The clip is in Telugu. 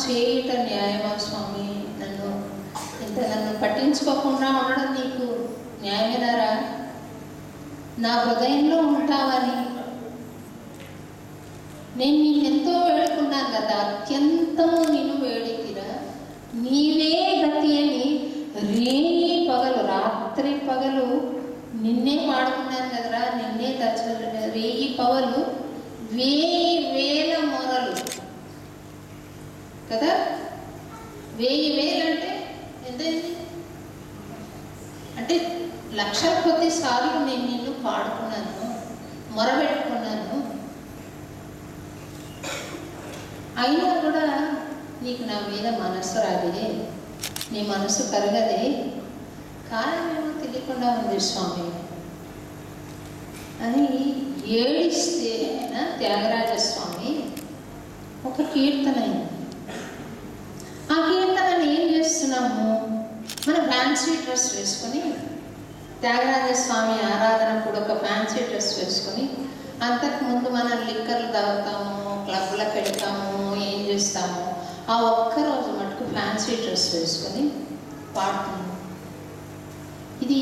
చేయట న్యాయమా స్వామి? నన్ను పట్టించుకోకుండా ఉండడం నీకు న్యాయమేనారా? నా హృదయంలో ఉంటావని నేను నిన్నెంతో వేడుకున్నాను కదా, అత్యంతము నిన్ను వేడికిరా, నీవే గతి అని రేయి పగలు రాత్రి పగలు నిన్నే పాడుకున్నాను కదరా, నిన్నే తచ్చ రేయి పగలు 1000 మొరలు కదా. 1000 అంటే ఎంతైంది? అంటే లక్షల కొద్ది సార్లు నేను నిన్ను పాడుకున్నాను, మొరబెట్టుకున్నాను. అయినా కూడా నీకు నా మీద మనసు రాదే, నీ మనసు కరగదే. కారణమేమో తెలియకుండా ఉంది స్వామి అని ఏడిస్తే త్యాగరాజస్వామి ఒక కీర్తన అయింది. ఆ కీర్తనని ఏం చేస్తున్నాము? మన ఫ్యాన్సీ డ్రెస్ వేసుకొని త్యాగరాజస్వామి ఆరాధనప్పుడు ఒక ఫ్యాన్సీ డ్రెస్ వేసుకొని, అంతకుముందు మనం లిక్కర్లు తాగుతాము, క్లబ్లకు వెళ్తాము, ఏం చేస్తాము, ఆ ఒక్కరోజు మటుకు ఫ్యాన్సీ డ్రెస్ వేసుకొని పాడుతున్నాము. ఇది